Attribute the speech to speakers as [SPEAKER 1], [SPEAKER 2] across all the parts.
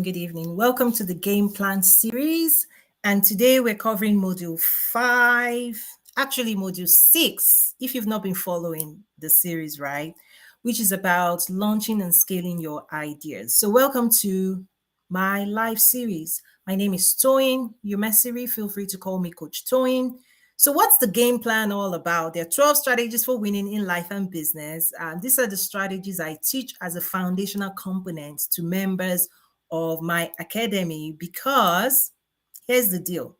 [SPEAKER 1] Good evening. Welcome to the Game Plan series. And today we're covering module 5, actually, module 6, if you've not been following the series, right? Which is about launching and scaling your ideas. So, welcome to my live series. My name is Toyin Umesiri. Feel free to call me Coach Toyin. So, what's the game plan all about? There are 12 strategies for winning in life and business. These are the strategies I teach as a foundational component to members of my academy because here's the deal.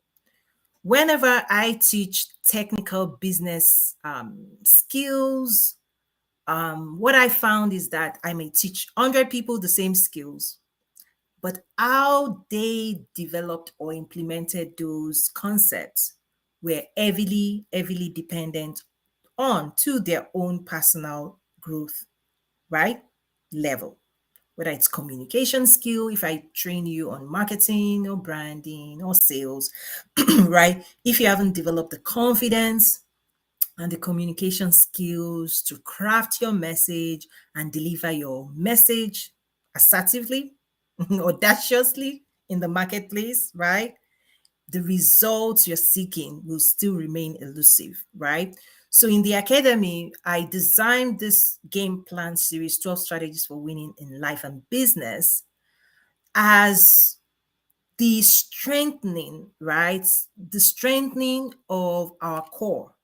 [SPEAKER 1] Whenever I teach technical business skills, what I found is that I may teach 100 people the same skills, but how they developed or implemented those concepts were heavily dependent on to their own personal growth, right? Level. Whether it's communication skill, if I train you on marketing or branding or sales, right? If you haven't developed the confidence and the communication skills to craft your message and deliver your message assertively, audaciously in the marketplace, right? The results you're seeking will still remain elusive, right? So in the academy, I designed this game plan series, 12 strategies for winning in life and business, as the strengthening, right? The strengthening of our core,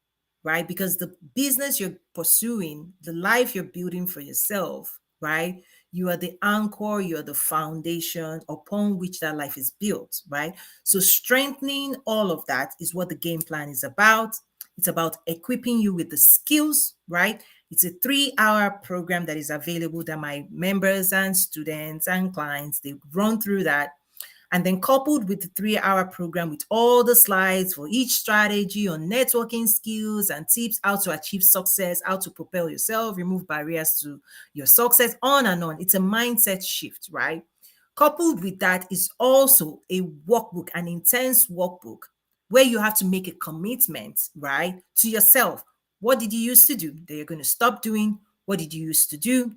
[SPEAKER 1] right? Because the business you're pursuing, the life you're building for yourself, right? You are the anchor, you are the foundation upon which that life is built, right? So, strengthening all of that is what the game plan is about. It's about equipping you with the skills, right? It's a 3-hour program that is available that my members and students and clients they run through that, and then coupled with the 3-hour program with all the slides for each strategy on networking skills and tips, how to achieve success, how to propel yourself, remove barriers to your success, on and on. It's a mindset shift, right? Coupled with that is also a workbook, an intense workbook where you have to make a commitment, right, to yourself. What did you used to do that you're going to stop doing? What did you used to do?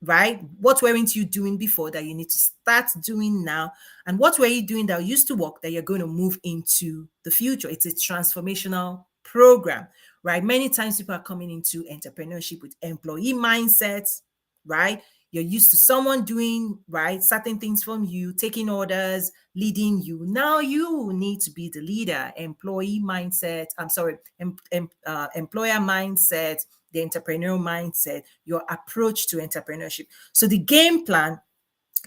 [SPEAKER 1] Right? What weren't you doing before that you need to start doing now? And what were you doing that used to work that you're going to move into the future? It's a transformational program, right? Many times people are coming into entrepreneurship with employee mindsets, right? You're used to someone doing right certain things from you, taking orders, leading you. Now you need to be the leader. Employee mindset. I'm sorry, employer mindset, the entrepreneurial mindset, your approach to entrepreneurship. So the game plan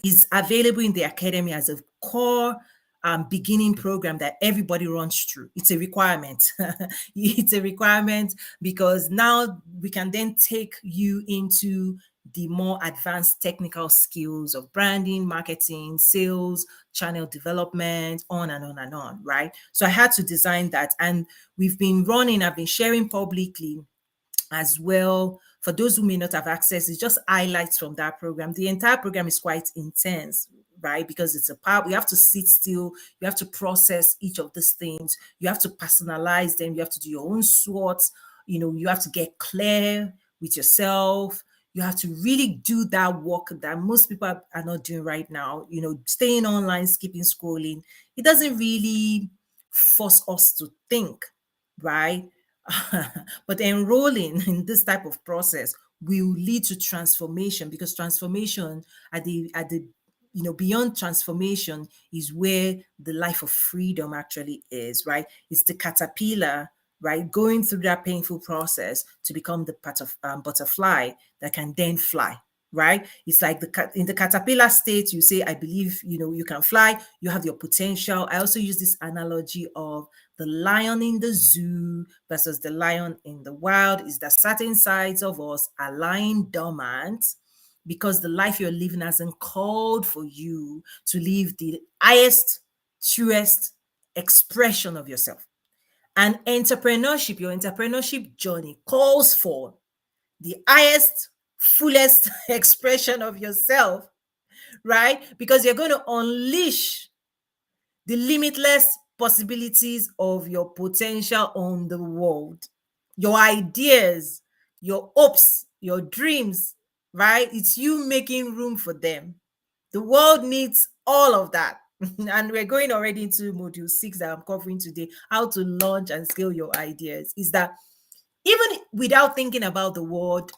[SPEAKER 1] is available in the academy as a core beginning program that everybody runs through. It's a requirement. It's a requirement because now we can then take you into the more advanced technical skills of branding, marketing, sales, channel development, on and on and on, right? So I had to design that. And I've been sharing publicly as well. For those who may not have access, it's just highlights from that program. The entire program is quite intense, right? Because it's a part, you have to sit still, you have to process each of these things, you have to personalize them, you have to do your own SWOT, you have to get clear with yourself. You have to really do that work that most people are not doing right now. Staying online, skipping scrolling, it doesn't really force us to think, right? But enrolling in this type of process will lead to transformation, because transformation at the beyond transformation is where the life of freedom actually is, right? It's the caterpillar, right, going through that painful process to become the part of butterfly that can then fly, right? It's like in the caterpillar state, you say, I believe, you can fly, you have your potential. I also use this analogy of the lion in the zoo versus the lion in the wild. Is that certain sides of us are lying dormant because the life you're living hasn't called for you to live the highest, truest expression of yourself. And entrepreneurship, your entrepreneurship journey calls for the highest, fullest expression of yourself, right? Because you're going to unleash the limitless possibilities of your potential on the world, your ideas, your hopes, your dreams, right? It's you making room for them. The world needs all of that. And we're going already into module 6 that I'm covering today, how to launch and scale your ideas. Is that even without thinking about the word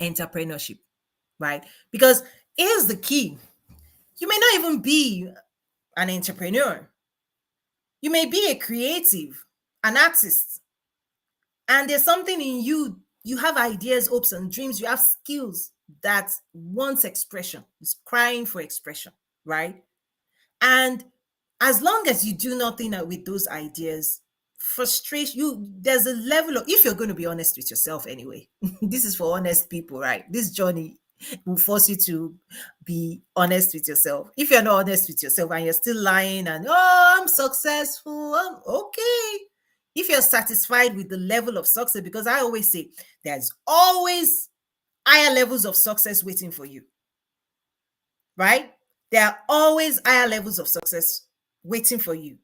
[SPEAKER 1] entrepreneurship, right? Because here's the key: you may not even be an entrepreneur, you may be a creative, an artist, and there's something in you. You have ideas, hopes, and dreams. You have skills that wants expression, is crying for expression, right? And as long as you do nothing with those ideas, frustration, there's a level of, if you're going to be honest with yourself anyway, this is for honest people, right? This journey will force you to be honest with yourself. If you're not honest with yourself and you're still lying and, oh, I'm successful, I'm okay. If you're satisfied with the level of success, because I always say there's always higher levels of success waiting for you, right? There are always higher levels of success waiting for you.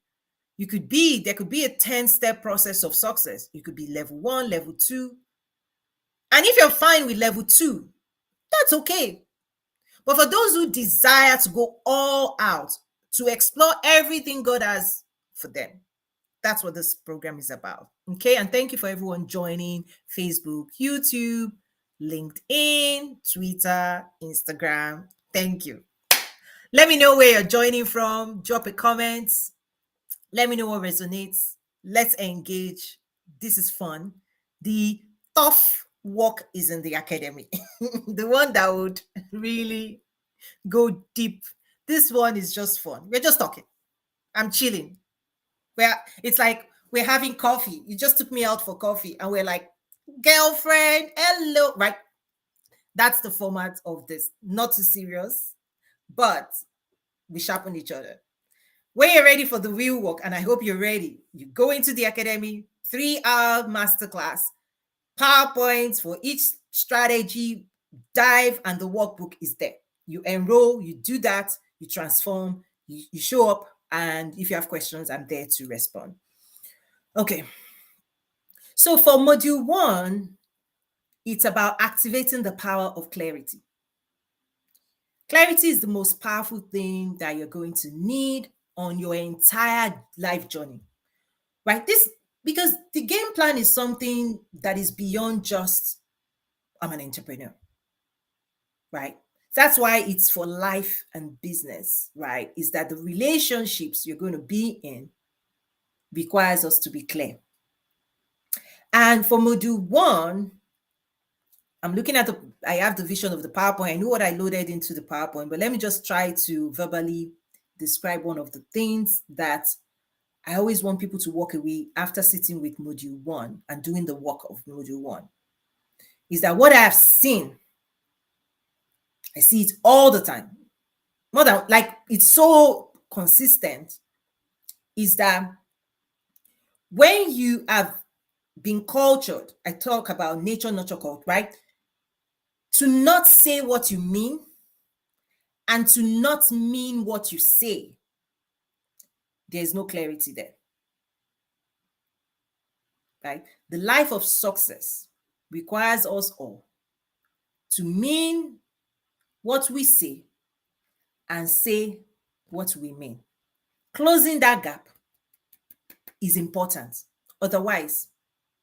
[SPEAKER 1] There could be a 10-step process of success. You could be level 1, level 2. And if you're fine with level 2, that's okay. But for those who desire to go all out, to explore everything God has for them, that's what this program is about. Okay. And thank you for everyone joining Facebook, YouTube, LinkedIn, Twitter, Instagram. Thank you. Let me know where you're joining from. Drop a comment. Let me know what resonates. Let's engage. This is fun. The tough work is in the academy. The one that would really go deep. This one is just fun. We're just talking. I'm chilling. It's like we're having coffee. You just took me out for coffee and we're like, girlfriend, hello. Right? That's the format of this. Not too serious, but we sharpen each other. When you're ready for the real work, and I hope you're ready, you go into the academy, 3-hour masterclass, PowerPoints for each strategy, dive, and the workbook is there. You enroll, you do that, you transform, you show up, and if you have questions, I'm there to respond. Okay. So for module 1, it's about activating the power of clarity. Clarity is the most powerful thing that you're going to need on your entire life journey, right? Because the game plan is something that is beyond just, I'm an entrepreneur, right? That's why it's for life and business, right? Is that the relationships you're going to be in requires us to be clear. And for module 1, I'm looking at I have the vision of the PowerPoint. I know what I loaded into the PowerPoint, but let me just try to verbally describe one of the things that I always want people to walk away after sitting with module 1 and doing the work of module 1. Is that what I have seen? I see it all the time. More than, like, it's so consistent, is that when you have been cultured, I talk about nature, nurture, cult, right? To not say what you mean and to not mean what you say, there's no clarity there, right? The life of success requires us all to mean what we say and say what we mean. Closing that gap is important. Otherwise,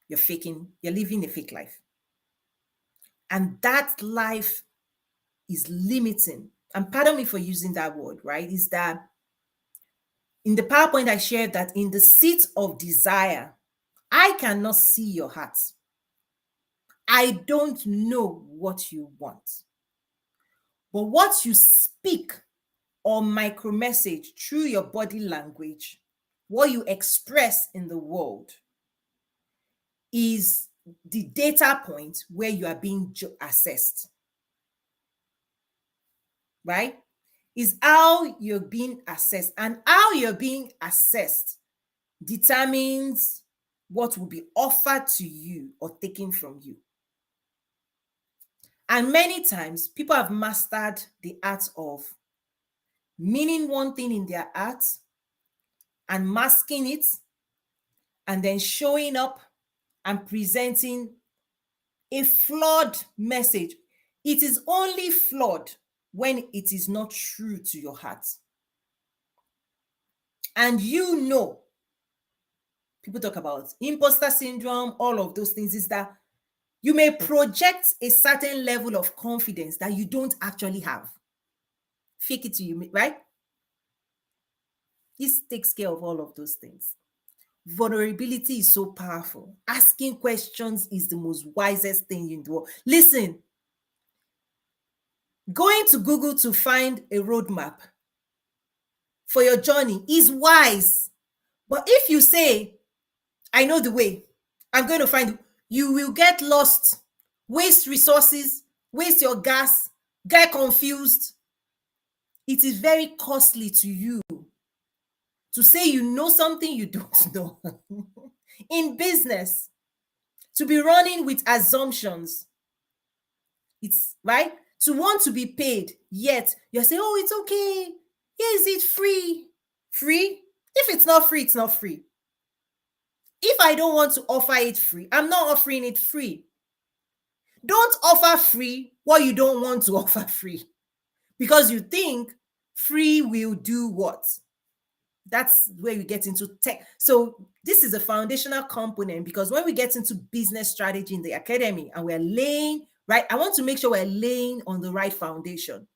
[SPEAKER 1] you're living a fake life. And that life is limiting. And pardon me for using that word, right? Is that in the PowerPoint I shared that in the seat of desire, I cannot see your heart. I don't know what you want. But what you speak or micro message through your body language, what you express in the world, is the data point where you are being assessed, right? Is how you're being assessed, and how you're being assessed determines what will be offered to you or taken from you. And many times people have mastered the art of meaning one thing in their art and masking it and then showing up and presenting a flawed message. It is only flawed when it is not true to your heart. And you know, people talk about imposter syndrome, all of those things, is that you may project a certain level of confidence that you don't actually have. Fake it to you, right? This takes care of all of those things. Vulnerability is so powerful. Asking questions is the most wisest thing in the world. Listen, going to Google to find a roadmap for your journey is wise. But if you say, I know the way, I'm going to find it, you will get lost, waste resources, waste your gas, get confused. It is very costly to you to say you know something you don't know. In business, to be running with assumptions, it's right to want to be paid, yet you're saying, oh, it's okay. Yeah, is it free? Free? If it's not free, it's not free. If I don't want to offer it free, I'm not offering it free. Don't offer free what you don't want to offer free, because you think free will do what? That's where you get into tech. So this is a foundational component, because when we get into business strategy in the academy and we're laying, right, I want to make sure we're laying on the right foundation.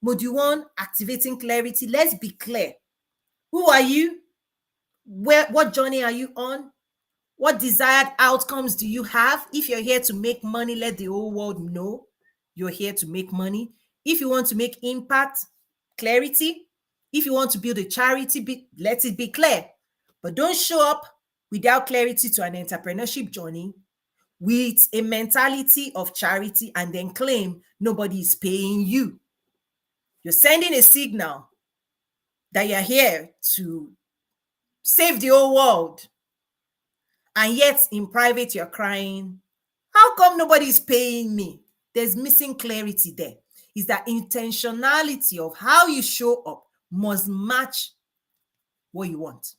[SPEAKER 1] Module 1, activating clarity. Let's be clear. Who are you? What journey are you on? What desired outcomes do you have? If you're here to make money, let the whole world know you're here to make money. If you want to make impact, clarity. If you want to build a charity, let it be clear. But don't show up without clarity to an entrepreneurship journey with a mentality of charity and then claim nobody is paying you. You're sending a signal that you're here to save the whole world. And yet in private, you're crying, how come nobody's paying me? There's missing clarity there. Is that intentionality of how you show up must match what you want.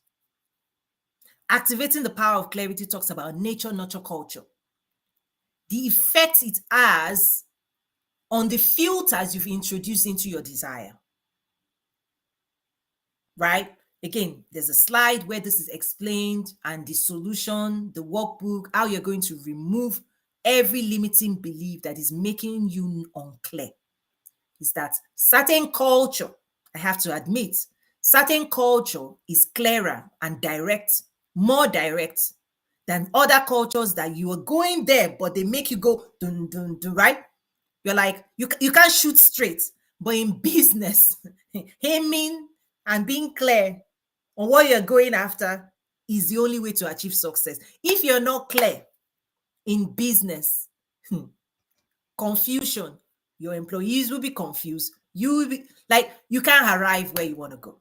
[SPEAKER 1] Activating the power of clarity talks about nature, nurture, culture. The effect it has on the filters you've introduced into your desire. Right? Again, there's a slide where this is explained, and the solution, the workbook, how you're going to remove every limiting belief that is making you unclear. Is that certain culture, I have to admit, certain culture is clearer and direct, more direct than other cultures that you are going there, but they make you go dun dun dun, right? You're like, you can't shoot straight. But in business, aiming and being clear on what you're going after is the only way to achieve success. If you're not clear in business, confusion, your employees will be confused. You will be like, you can't arrive where you want to go.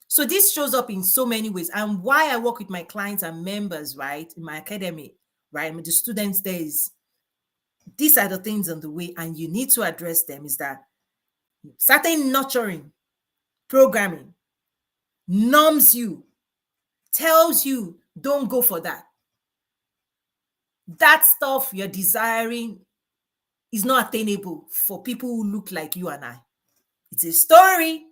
[SPEAKER 1] So this shows up in so many ways. And why I work with my clients and members, right, in my academy, right, the students, there is, these are the things on the way, and you need to address them. Is that certain nurturing programming numbs you, tells you don't go for that. That stuff you're desiring is not attainable for people who look like you and I. It's a story.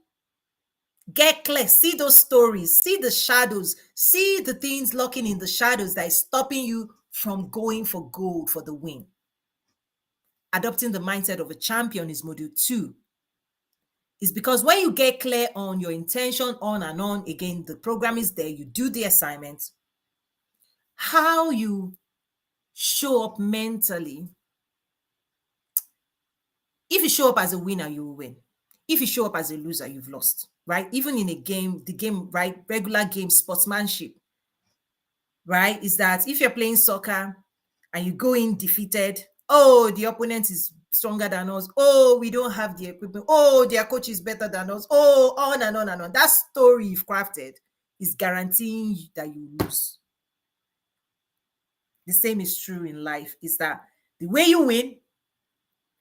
[SPEAKER 1] Get clear. See those stories. See the shadows. See the things lurking in the shadows that is stopping you from going for gold, for the win. Adopting the mindset of a champion is module 2. Is because when you get clear on your intention, on and on, again, the program is there, you do the assignments. How you show up mentally. If you show up as a winner, you will win. If you show up as a loser, you've lost, right? Even in a game, the game, right? Regular game, sportsmanship, right? Is that if you're playing soccer and you go in defeated, oh, the opponent is stronger than us. Oh, we don't have the equipment. Oh, their coach is better than us. Oh, on and on and on. That story you've crafted is guaranteeing that you lose. The same is true in life, is that the way you win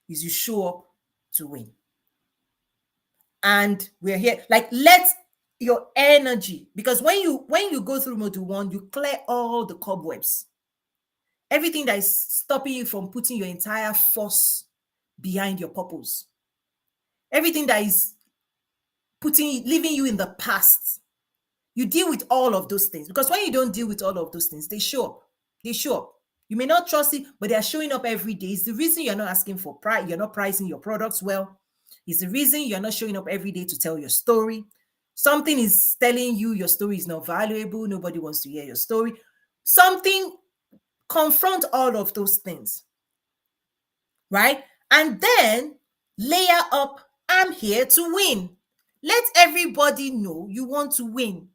[SPEAKER 1] is you show up to win. And we're here, like, let your energy, because when you go through module 1, you clear all the cobwebs, everything that is stopping you from putting your entire force behind your purpose. everything that is leaving you in the past. You deal with all of those things, because when you don't deal with all of those things, they show up. They show up. You may not trust it, but they are showing up every day. It's the reason you're not asking for price, you're not pricing your products well. It's the reason you're not showing up every day to tell your story. Something is telling you your story is not valuable. Nobody wants to hear your story. Something, confront all of those things, right? And then layer up, I'm here to win. Let everybody know you want to win.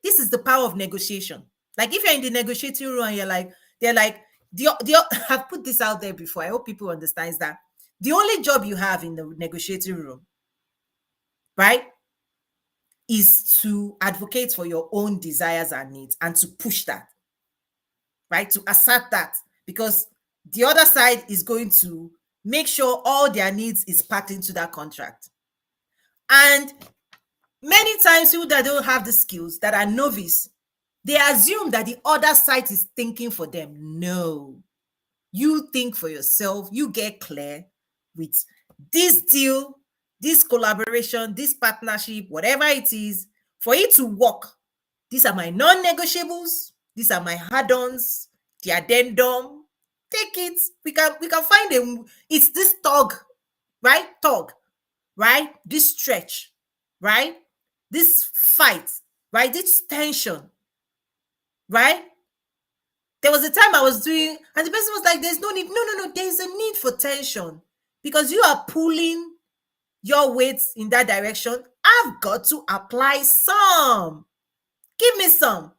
[SPEAKER 1] This is the power of negotiation. Like if you're in the negotiating room and they're like, I've put this out there before. I hope people understand that the only job you have in the negotiating room, right, is to advocate for your own desires and needs and to push that, right, to assert that, because the other side is going to make sure all their needs is packed into that contract. And many times people that don't have the skills, that are novice, they assume that the other side is thinking for them. No, you think for yourself. You get clear with this deal, this collaboration, this partnership, whatever it is, for it to work. These are my non-negotiables. These are my add-ons, the addendum. Take it. We can find them. It's this tug, right? Tug, right? This stretch, right? This fight, right? This tension, right? There was a time I was doing, and the person was like, there's no need. No, there's a need for tension, because you are pulling your weights in that direction. I've got to apply some. Give me some.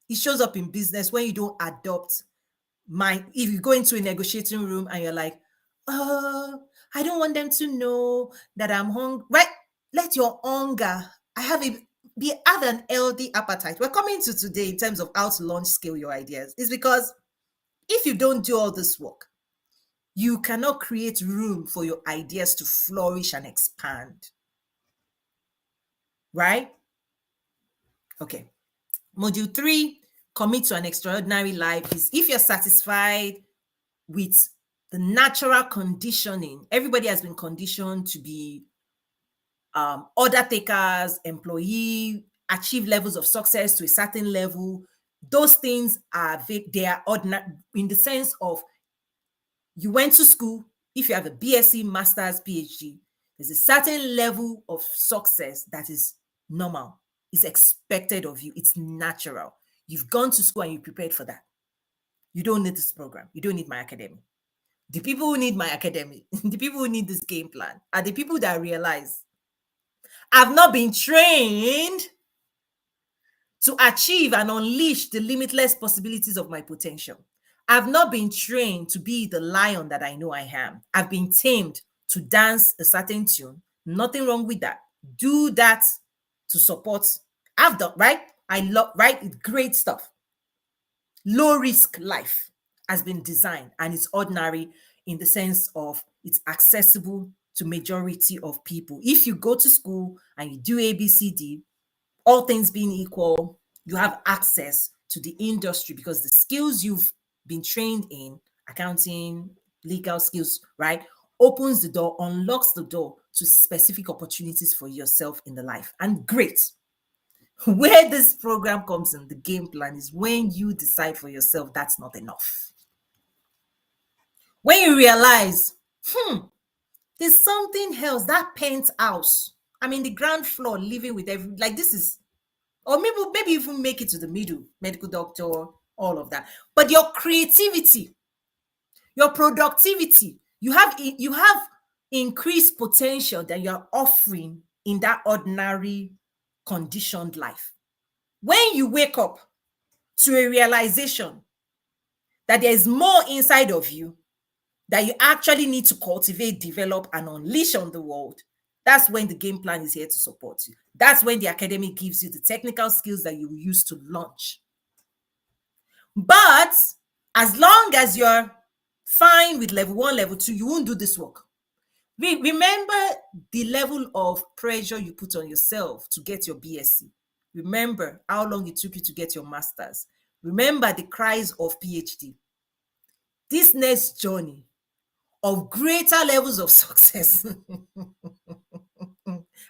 [SPEAKER 1] It shows up in business when you don't adopt if you go into a negotiating room and you're like, I don't want them to know that I'm hungry, right? Let your hunger, have an healthy appetite. We're coming to today in terms of how to launch scale your ideas. Is because if you don't do all this work, you cannot create room for your ideas to flourish and expand, right? Okay. Module 3, commit to an extraordinary life, is if you're satisfied with the natural conditioning. Everybody has been conditioned to be order takers, employee, achieve levels of success to a certain level. Those things they are ordinary, in the sense of you went to school. If you have a BSc, master's, PhD, there's a certain level of success that is normal. It's expected of you. It's natural. You've gone to school and you prepared for that. You don't need this program. You don't need my academy. The people who need my academy, the people who need this game plan, are the people that realize I've not been trained to achieve and unleash the limitless possibilities of my potential. I've not been trained to be the lion that I know I am. I've been tamed to dance a certain tune. Nothing wrong with that. Do that to support. I've done, right? I love, right? Great stuff. Low risk life has been designed, and it's ordinary in the sense of it's accessible to majority of people. If you go to school and you do ABCD, all things being equal, you have access to the industry, because the skills you've been trained in, accounting, legal skills, right, opens the door, unlocks the door to specific opportunities for yourself in the life. And great. Where this program comes in, the game plan, is when you decide for yourself that's not enough. When you realize, there's something else, that penthouse, I'm in the ground floor living with this is, or maybe even make it to the middle, medical doctor, all of that. But your creativity, your productivity, you have increased potential that you're offering in that ordinary conditioned life. When you wake up to a realization that there is more inside of you that you actually need to cultivate, develop, and unleash on the world, that's when the game plan is here to support you. That's when the academy gives you the technical skills that you will use to launch. But as long as you're fine with level 1, level 2, you won't do this work. Remember the level of pressure you put on yourself to get your BSc. Remember how long it took you to get your master's. Remember the cries of PhD. This next journey, of greater levels of success.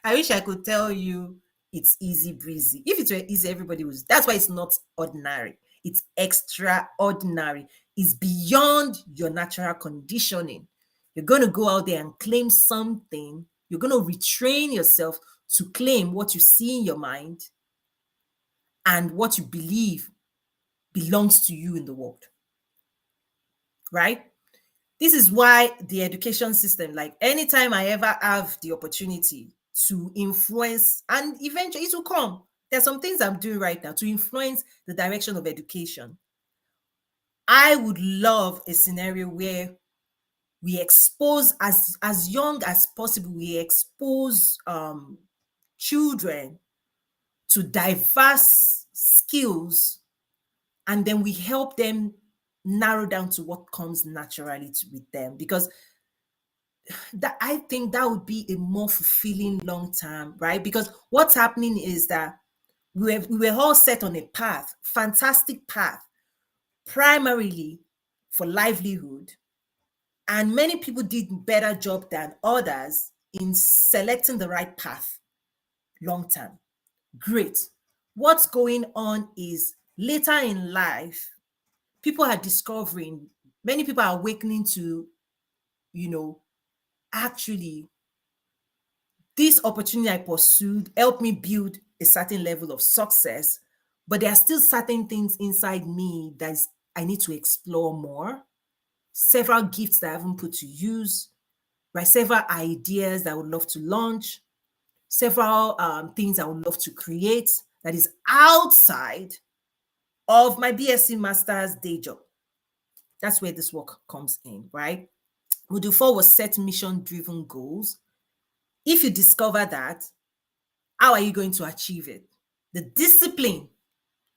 [SPEAKER 1] I wish I could tell you it's easy breezy. If it were easy, everybody would. That's why it's not ordinary. It's extraordinary. It's beyond your natural conditioning. You're going to go out there and claim something. You're going to retrain yourself to claim what you see in your mind and what you believe belongs to you in the world. Right? This is why the education system, like anytime I ever have the opportunity to influence, and eventually it will come. There's some things I'm doing right now to influence the direction of education. I would love a scenario where we expose as young as possible, we expose children to diverse skills, and then we help them narrow down to what comes naturally with them, because that I think that would be a more fulfilling long term, right? Because what's happening is that we were all set on a path, fantastic path, primarily for livelihood, and many people did better job than others in selecting the right path long term. Great. What's going on is later in life, people are discovering, many people are awakening to, actually, this opportunity I pursued helped me build a certain level of success, but there are still certain things inside me that I need to explore more. Several gifts that I haven't put to use, right? Several ideas that I would love to launch, several things I would love to create that is outside of my BSc master's day job. That's where this work comes in, right? Module 4 was set mission-driven goals. If you discover that, how are you going to achieve it? The discipline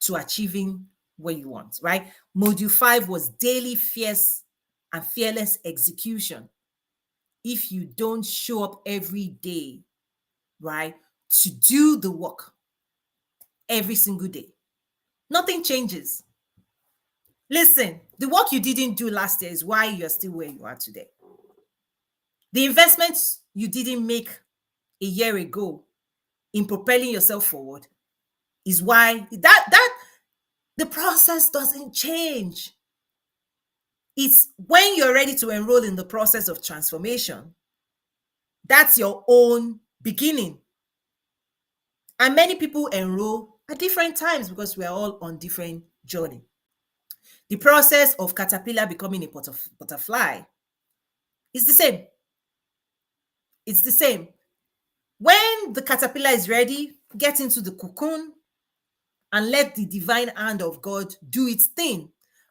[SPEAKER 1] to achieving what you want, right? Module 5 was daily fierce and fearless execution. If you don't show up every day, right, to do the work every single day, nothing changes. Listen, the work you didn't do last year is why you're still where you are today. The investments you didn't make a year ago in propelling yourself forward is why that the process doesn't change. It's when you're ready to enroll in the process of transformation, that's your own beginning. And many people enroll at different times because we're all on different journey. The process of caterpillar becoming a butterfly is the same. It's the same. When the caterpillar is ready, get into the cocoon and let the divine hand of God do its thing.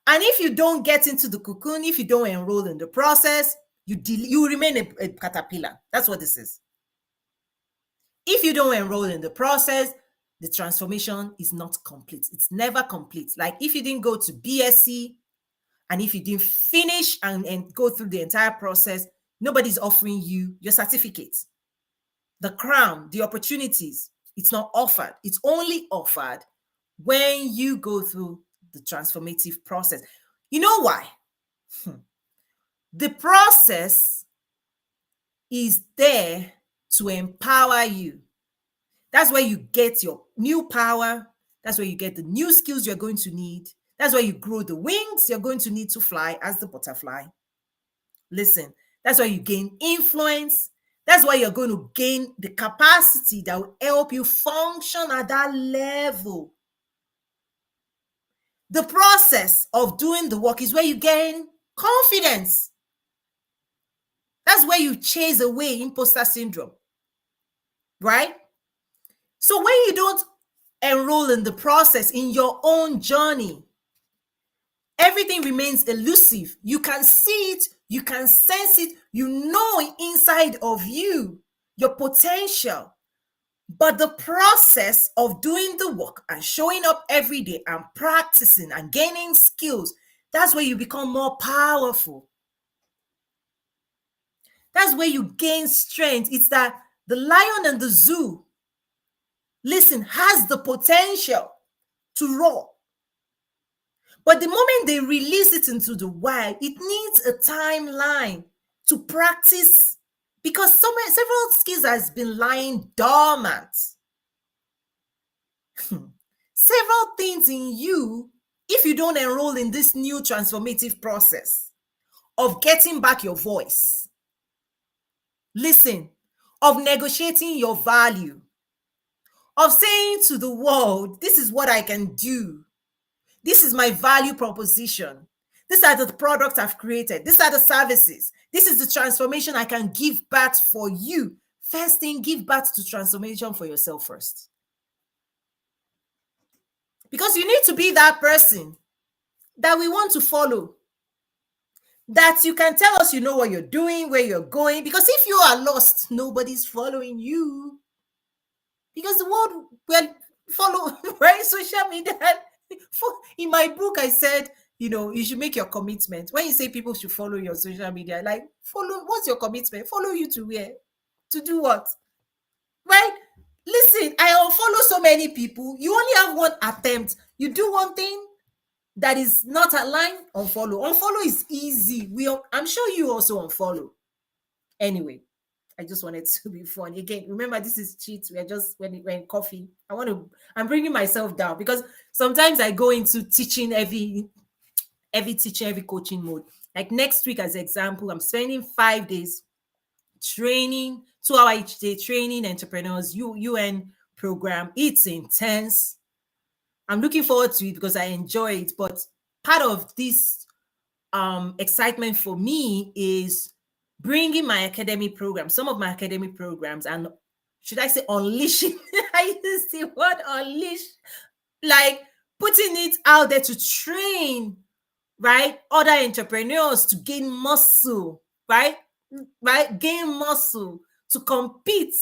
[SPEAKER 1] And if you don't get into the cocoon, if you don't enroll in the process, you remain a caterpillar. That's what this is. If you don't enroll in the process, the transformation is not complete. It's never complete. Like if you didn't go to BSc and if you didn't finish and go through the entire process, nobody's offering you your certificate. The crown, the opportunities, it's not offered. It's only offered when you go through the transformative process. You know why? The process is there to empower you. That's where you get your new power. That's where you get the new skills you're going to need. That's where you grow the wings you're going to need to fly as the butterfly. Listen, that's why you gain influence. That's why you're going to gain the capacity that will help you function at that level. The process of doing the work is where you gain confidence. That's where you chase away imposter syndrome, right? So when you don't enroll in the process in your own journey, everything remains elusive. You can see it, you can sense it, you know inside of you your potential. But the process of doing the work and showing up every day and practicing and gaining skills, that's where you become more powerful. That's where you gain strength. It's that the lion in the zoo, listen, has the potential to roar. But the moment they release it into the wild, it needs a timeline to practice, because several skills has been lying dormant. Several things in you, if you don't enroll in this new transformative process of getting back your voice, listen, of negotiating your value, of saying to the world, this is what I can do. This is my value proposition. These are the products I've created. These are the services. This is the transformation I can give back for you. First thing, give back to transformation for yourself first. Because you need to be that person that we want to follow. That you can tell us you know what you're doing, where you're going. Because if you are lost, nobody's following you. Because the world will follow, right? Social media. In my book, I said, you should make your commitment. When you say people should follow your social media, like, follow, what's your commitment? Follow you to where? To do what? Right? Listen, I unfollow so many people. You only have one attempt. You do one thing that is not aligned, unfollow. Unfollow is easy. I'm sure you also unfollow. Anyway, I just wanted to be fun. Again, remember, this is cheat. We're just when coffee. I'm bringing myself down because sometimes I go into teaching every teaching, every coaching mode. Like next week, as an example, I'm spending 5 days training, 2 hours each day, training entrepreneurs, UN program. It's intense. I'm looking forward to it because I enjoy it. But part of this excitement for me is bringing my academic program, some of my academic programs, and should I say unleashing? I use the word unleash, like putting it out there to train, right, other entrepreneurs to gain muscle, right, gain muscle to compete,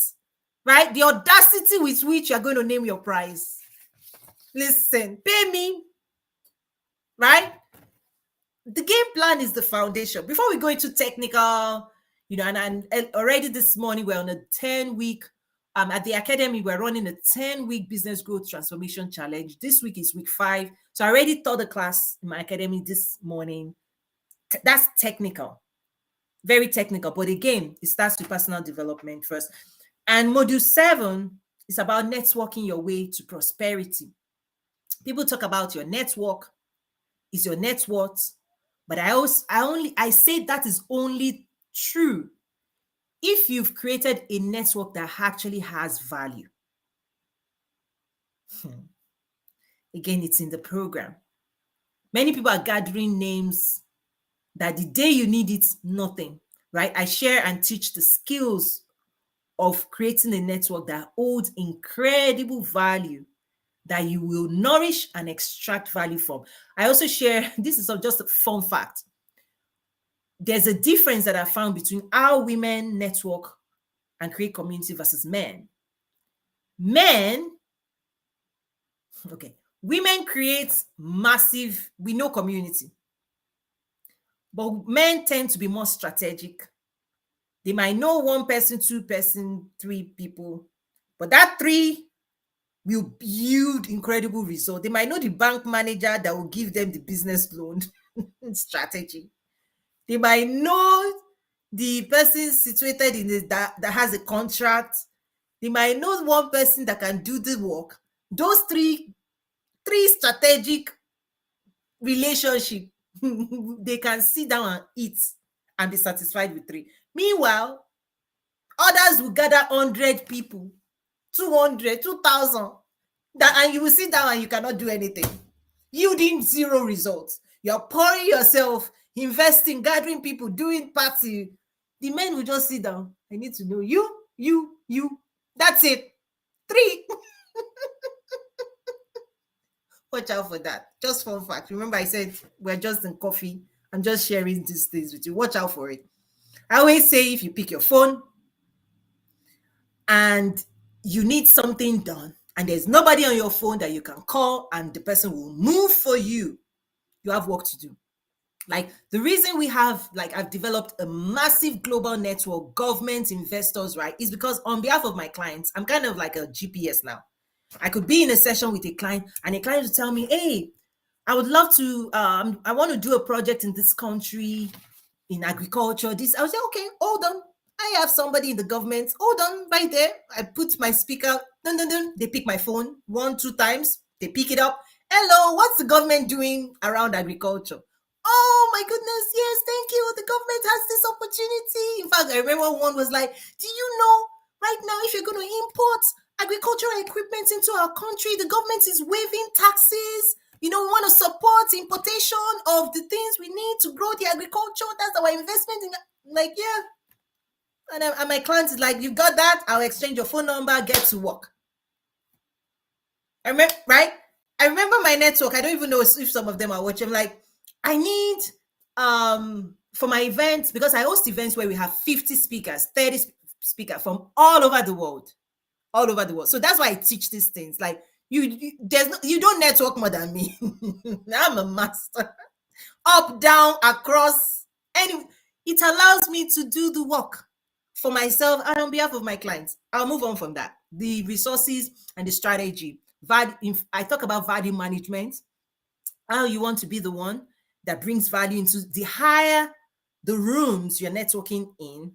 [SPEAKER 1] right, the audacity with which you're going to name your price. Listen, pay me, right? The game plan is the foundation. Before we go into technical, and already this morning we're on a 10-week, at the academy, we're running a 10-week business growth transformation challenge. This week is week 5. So I already taught the class in my academy this morning. That's technical, very technical. But again, it starts with personal development first. And module 7 is about networking your way to prosperity. People talk about your network is your net worth. But I say that is only true if you've created a network that actually has value. Again, it's in the program. Many people are gathering names that the day you need it, nothing, right? I share and teach the skills of creating a network that holds incredible value that you will nourish and extract value from. I also share, this is just a fun fact. There's a difference that I found between how women network and create community versus men. Women create massive, we know, community. But men tend to be more strategic. They might know 1 person, 2 person, 3 people, but that 3 will yield incredible results. They might know the bank manager that will give them the business loan strategy. They might know the person situated in that has a contract. They might know 1 person that can do the work. Those three strategic relationship, they can sit down and eat and be satisfied with 3. Meanwhile, others will gather 100 people, 200, 2,000, and you will sit down and you cannot do anything, yielding 0 results. You're pouring yourself, investing, gathering people, doing party. The men will just sit down. I need to know you. That's it. 3. Watch out for that. Just fun fact. Remember, I said we're just in coffee. I'm just sharing these things with you. Watch out for it. I always say if you pick your phone and you need something done and there's nobody on your phone that you can call and the person will move for you, you have work to do. Like the reason I've developed a massive global network, government, investors, right, is because on behalf of my clients, I'm kind of like a GPS now. I could be in a session with a client and a client would tell me, hey, I would love to, I want to do a project in this country, in agriculture, this. I was like, okay, hold on. I have somebody in the government. Hold on, right there. I put my speaker. Dun, dun, dun. They pick my phone 1, 2 times. They pick it up. Hello, what's the government doing around agriculture? Oh my goodness, yes, thank you. The government has this opportunity. In fact, I remember one was like, do you know right now if you're going to import agricultural equipment into our country, the government is waiving taxes. We want to support importation of the things we need to grow the agriculture. That's our investment in. Like, yeah. And my client is like, you got that? I'll exchange your phone number, get to work. I remember, right? I remember my network. I don't even know if some of them are watching. I'm like, I need for my events, because I host events where we have 50 speakers, 30 speakers from all over the world. All over the world. So that's why I teach these things. Like, you don't network more than me. I'm a master. Up, down, across. And it allows me to do the work for myself and on behalf of my clients. I'll move on from that. The resources and the strategy. I talk about value management. How you want to be the one that brings value into the higher the rooms you're networking in,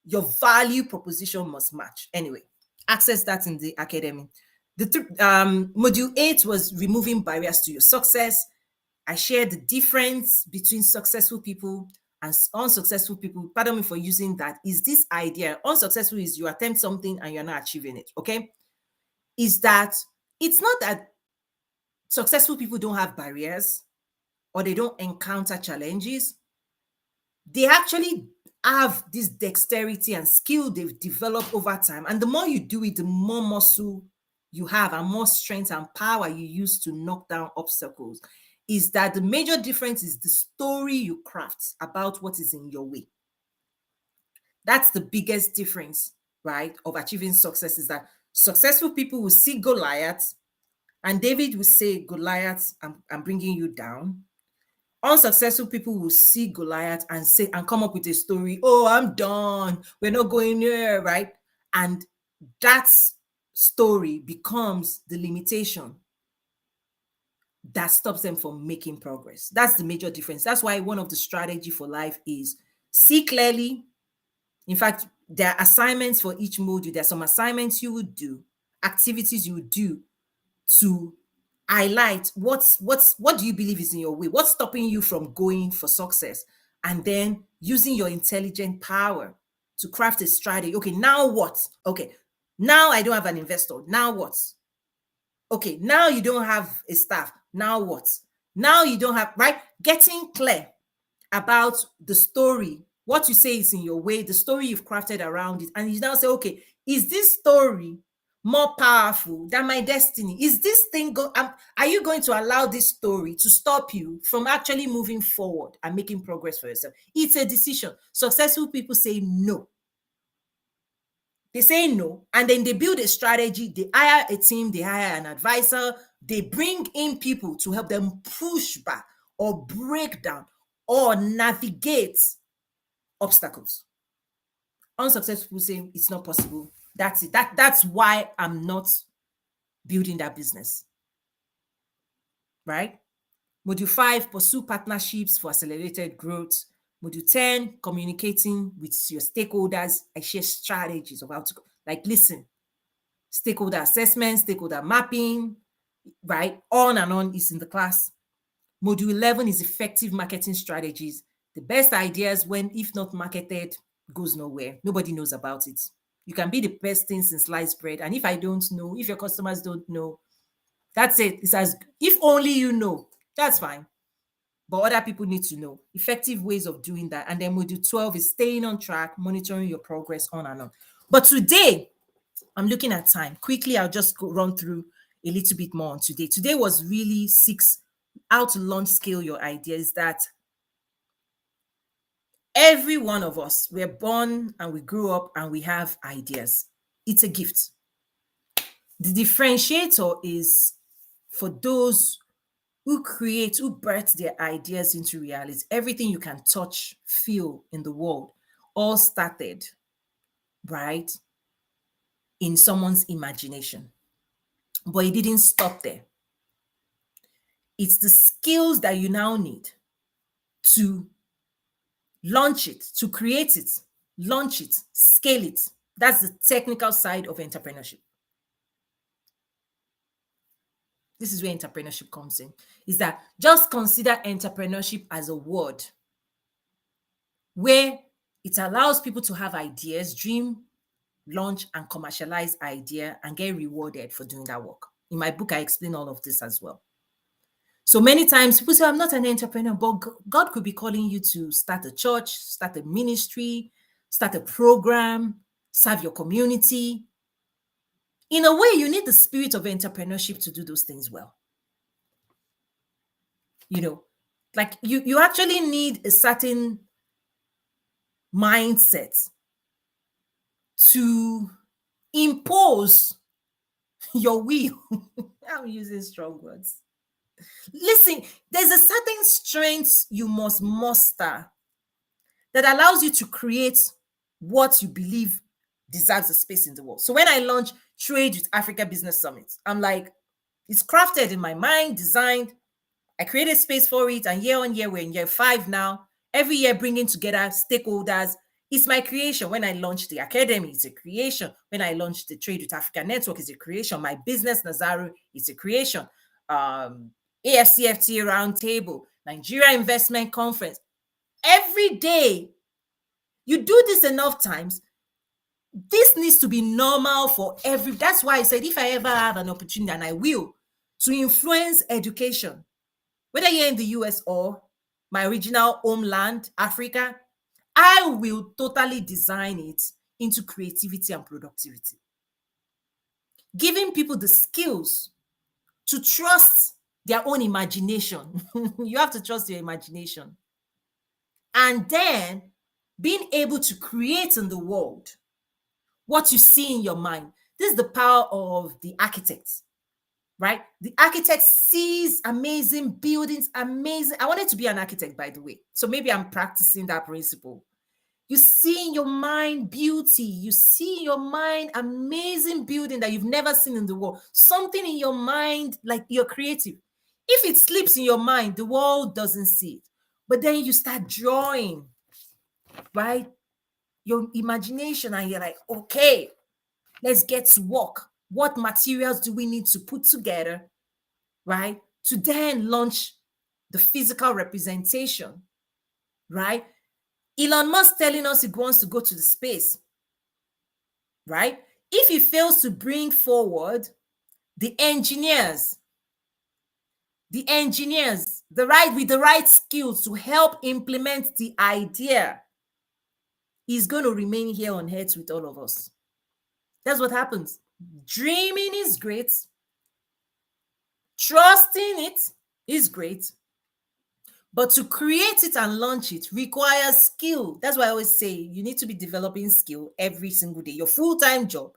[SPEAKER 1] your value proposition must match. Anyway, access that in the academy. Module 8 was removing barriers to your success. I shared the difference between successful people and unsuccessful people. Pardon me for using that. Is this idea unsuccessful is you attempt something and you're not achieving it, okay? Is that it's not that successful people don't have barriers or they don't encounter challenges. They actually have this dexterity and skill they've developed over time. And the more you do it, the more muscle you have and more strength and power you use to knock down obstacles. Is that the major difference is the story you craft about what is in your way. That's the biggest difference, right, of achieving success, is that successful people will see Goliath and David will say, Goliath, I'm bringing you down. Unsuccessful people will see Goliath and say and come up with a story. Oh, I'm done. We're not going there, right? And that story becomes the limitation that stops them from making progress. That's the major difference. That's why one of the strategy for life is see clearly. In fact, there are assignments for each module. There are some assignments you would do, activities you would do to highlight what do you believe is in your way, what's stopping you from going for success, and then using your intelligent power to craft a strategy. Okay, now what? Okay, now I don't have an investor. Now what? Okay, now you don't have a staff. Now what? Now you don't have, right? Getting clear about the story, what you say is in your way, the story you've crafted around it, and you now say, okay, is this story more powerful than my destiny? Is this thing are you going to allow this story to stop you from actually moving forward and making progress for yourself? It's a decision. Successful people say no. They say no, and then they build a strategy. They hire a team, they hire an advisor, they bring in people to help them push back or break down or navigate obstacles. Unsuccessful people say it's not possible. That's it. That's why I'm not building that business. Right? Module 5, pursue partnerships for accelerated growth. Module 10, communicating with your stakeholders. I share strategies of how to like listen. Stakeholder assessment, stakeholder mapping, right? On and on is in the class. Module 11 is effective marketing strategies. The best ideas, when if not marketed, goes nowhere. Nobody knows about it. You can be the best things in sliced bread. And if I don't know, if your customers don't know, that's it. It's as if only you know, that's fine. But other people need to know effective ways of doing that. And then module 12 is staying on track, monitoring your progress on and on. But today, I'm looking at time. Quickly, I'll just run through a little bit more on today. Today was really 6, how to launch scale your ideas. That every one of us, we're born and we grew up and we have ideas. It's a gift. The differentiator is for those who create, who birth their ideas into reality. Everything you can touch, feel in the world, all started, right, in someone's imagination. But it didn't stop there. It's the skills that you now need to launch it, to create it, launch it, scale it. That's the technical side of entrepreneurship. This is where entrepreneurship comes in. Is that just consider entrepreneurship as a word where it allows people to have ideas, dream, launch, and commercialize idea and get rewarded for doing that work. In my book, I explain all of this as well. So many times people say, I'm not an entrepreneur, but God could be calling you to start a church, start a ministry, start a program, serve your community. In a way, you need the spirit of entrepreneurship to do those things well. You know, like you actually need a certain mindset to impose your will. I'm using strong words. Listen, there's a certain strength you must muster that allows you to create what you believe deserves a space in the world. So when I launch Trade with Africa Business Summit, I'm like, it's crafted in my mind, designed. I created space for it, and year on year, we're in year 5 now. Every year, bringing together stakeholders. It's my creation. When I launched the academy, it's a creation. When I launched the Trade with Africa Network, it's a creation. My business, Nazaru, it's a creation. AFCFTA Roundtable, Nigeria Investment Conference. Every day, you do this enough times, this needs to be normal for every. That's why I said, if I ever have an opportunity, and I will, to influence education, whether you're in the US or my original homeland, Africa, I will totally design it into creativity and productivity. Giving people the skills to trust their own imagination. You have to trust your imagination. And then being able to create in the world what you see in your mind. This is the power of the architect, right? The architect sees amazing buildings, amazing. I wanted to be an architect, by the way. So maybe I'm practicing that principle. You see in your mind beauty. You see in your mind amazing building that you've never seen in the world. Something in your mind, like you're creative. If it slips in your mind, the world doesn't see it. But then you start drawing, right? Your imagination, and you're like, okay, let's get to work. What materials do we need to put together, right? To then launch the physical representation, right? Elon Musk telling us he wants to go to the space, right? If he fails to bring forward the engineers, with the right skills to help implement the idea, he's going to remain here on earth with all of us. That's what happens. Dreaming is great. Trusting it is great. But to create it and launch it requires skill. That's why I always say you need to be developing skill every single day. Your full-time job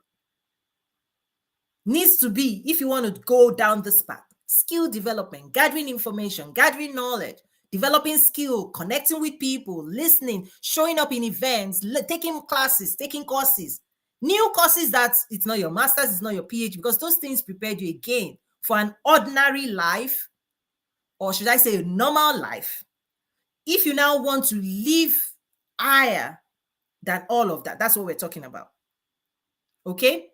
[SPEAKER 1] needs to be, if you want to go down this path, skill development, gathering information, gathering knowledge, developing skill, connecting with people, listening, showing up in events, taking classes, taking courses, new courses that it's not your master's, it's not your PhD, because those things prepared you again for an ordinary life, or should I say a normal life. If you now want to live higher than all of that, that's what we're talking about. Okay?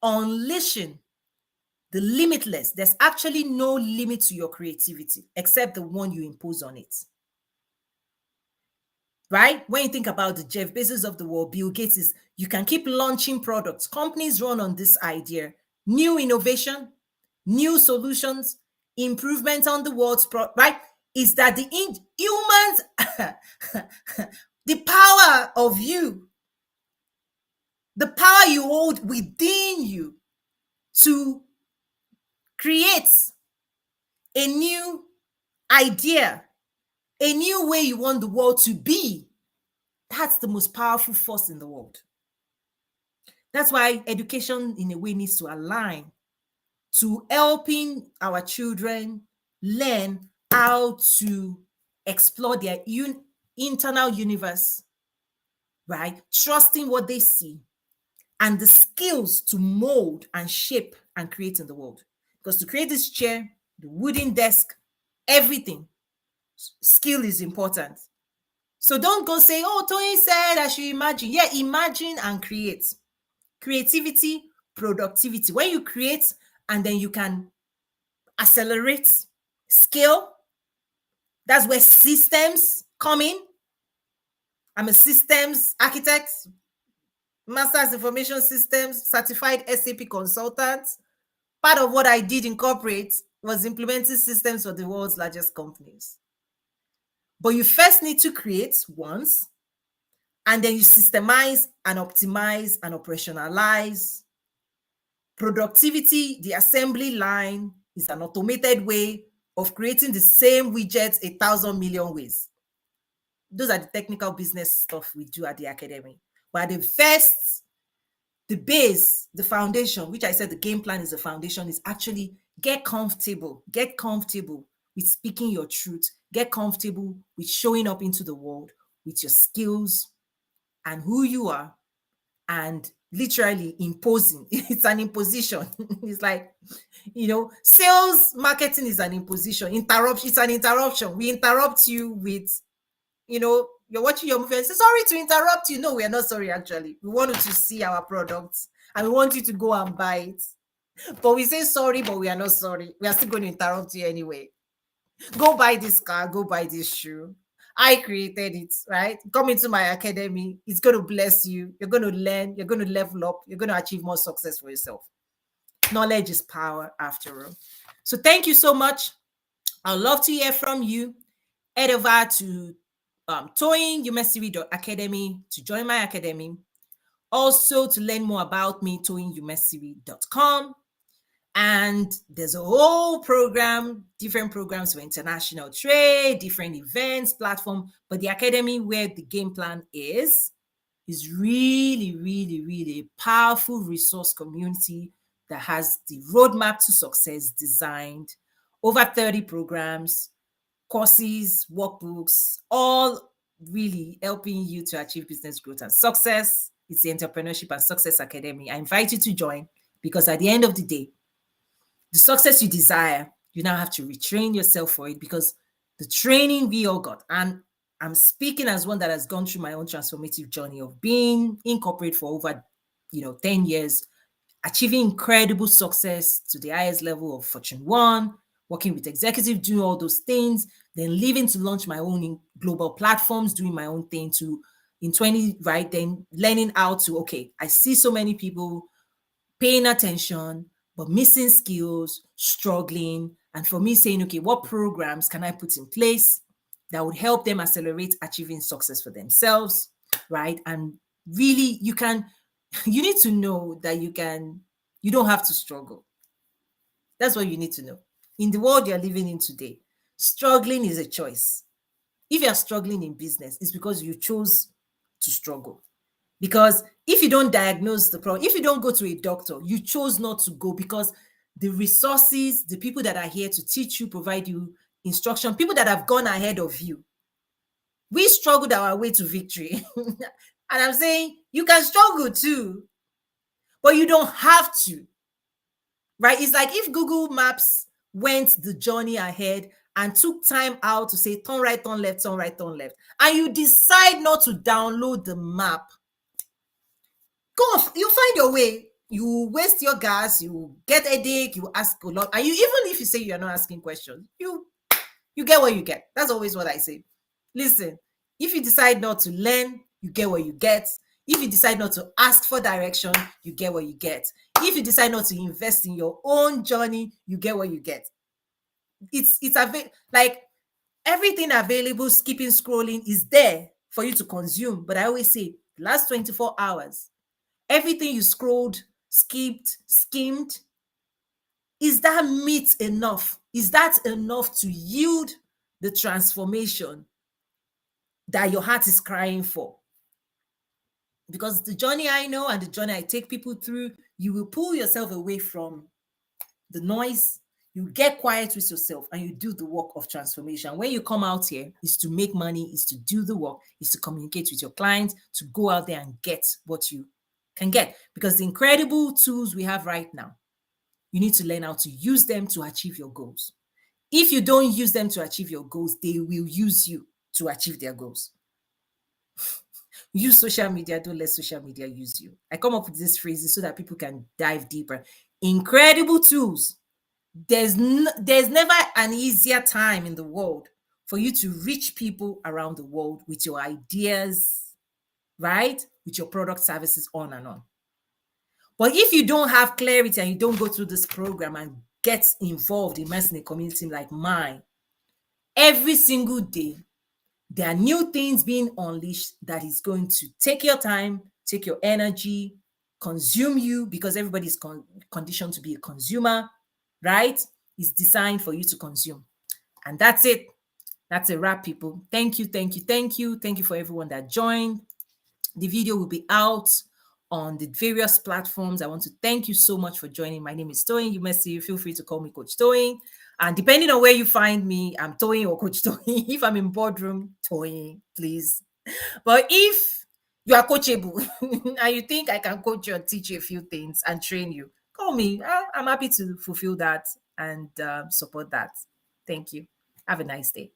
[SPEAKER 1] Unleashing the limitless. There's actually no limit to your creativity except the one you impose on it. Right? When you think about the Jeff Bezos of the world, Bill Gates, is you can keep launching products. Companies run on this idea. New innovation, new solutions, improvement on the world's right? Is that the humans, the power of you, the power you hold within you to create a new idea, a new way you want the world to be. That's the most powerful force in the world. That's why education, in a way, needs to align to helping our children learn how to explore their internal universe, right? Trusting what they see and the skills to mold and shape and create in the world. Because to create this chair, the wooden desk, everything, skill is important. So don't go say, oh, Tony said I should imagine. Yeah, imagine and create. Creativity, productivity. When you create and then you can accelerate, scale, that's where systems come in. I'm a systems architect, master's information systems, certified SAP consultant. Part of what I did in corporate was implementing systems for the world's largest companies. But you first need to create once, and then you systemize and optimize and operationalize. Productivity, the assembly line, is an automated way of creating the same widgets 1,000,000,000 ways. Those are the technical business stuff we do at the academy. But the first, the base, the foundation, which I said the game plan is the foundation, is actually get comfortable with speaking your truth, get comfortable with showing up into the world with your skills and who you are, and literally imposing. It's an imposition. It's like, sales marketing is an imposition. It's an interruption. We interrupt you with, you're watching your movie and say, sorry to interrupt you. No, we are not sorry, actually. We want you to see our products and we want you to go and buy it. But we say sorry, but we are not sorry. We are still going to interrupt you anyway. Go buy this car, go buy this shoe. I created it, right? Come into my academy. It's going to bless you. You're going to learn. You're going to level up. You're going to achieve more success for yourself. Knowledge is power, after all. So thank you so much. I'd love to hear from you. Head over to toyinumesiri.academy to join my academy. Also, to learn more about me, toyinumesiri.com. And there's a whole program, different programs for international trade, different events, platform. But the academy, where the game plan is really, really, really a powerful resource community that has the roadmap to success designed, over 30 programs, courses, workbooks, all really helping you to achieve business growth and success. It's the Entrepreneurship and Success Academy. I invite you to join, because at the end of the day, the success you desire, you now have to retrain yourself for it, because the training we all got, and I'm speaking as one that has gone through my own transformative journey of being in corporate for over 10 years, achieving incredible success to the highest level of Fortune 1, working with executives, doing all those things, then leaving to launch my own in global platforms, doing my own thing, to in 20, right, then learning how to, okay, I see so many people paying attention, but missing skills, struggling. And for me, saying, okay, what programs can I put in place that would help them accelerate achieving success for themselves, right? And really, you need to know that you don't have to struggle. That's what you need to know. In the world you're living in today, struggling is a choice. If you're struggling in business, it's because you chose to struggle. Because if you don't diagnose the problem, if you don't go to a doctor, you chose not to go, because the resources, the people that are here to teach you, provide you instruction, people that have gone ahead of you, we struggled our way to victory. And I'm saying you can struggle too, but you don't have to, right? It's like if Google Maps went the journey ahead and took time out to say, turn right, turn left, turn right, turn left, and you decide not to download the map, you find your way. You waste your gas, you get a headache, you ask a lot, and you, even if you say you're not asking questions, you get what you get. That's always what I say. Listen, if you decide not to learn, you get what you get. If you decide not to ask for direction, you get what you get. If you decide not to invest in your own journey, you get what you get. It's like everything available, skipping, scrolling is there for you to consume. But I always say, the last 24 hours, everything you scrolled, skipped, skimmed, is that meat enough? Is that enough to yield the transformation that your heart is crying for? Because the journey I know and the journey I take people through, you will pull yourself away from the noise. You get quiet with yourself and you do the work of transformation. When you come out here, is to make money, is to do the work, is to communicate with your clients, to go out there and get what you can get. Because the incredible tools we have right now, you need to learn how to use them to achieve your goals. If you don't use them to achieve your goals, they will use you to achieve their goals. Use social media, don't let social media use you. I come up with these phrases so that people can dive deeper. Incredible tools. There's never an easier time in the world for you to reach people around the world with your ideas, right? With your product, services, on and on. But if you don't have clarity and you don't go through this program and get involved, immersed in a community like mine, every single day, there are new things being unleashed that is going to take your time, take your energy, consume you, because everybody's conditioned to be a consumer, right? It's designed for you to consume. And that's it. That's a wrap, people. Thank you, thank you, thank you. Thank you for everyone that joined. The video will be out on the various platforms. I want to thank you so much for joining. My name is Toyin. You may see, feel free to call me Coach Toyin. And depending on where you find me, I'm Toyin or Coach Toyin. If I'm in boardroom, Toyin, please. But if you are coachable and you think I can coach you and teach you a few things and train you, call me. I'm happy to fulfill that and support that. Thank you. Have a nice day.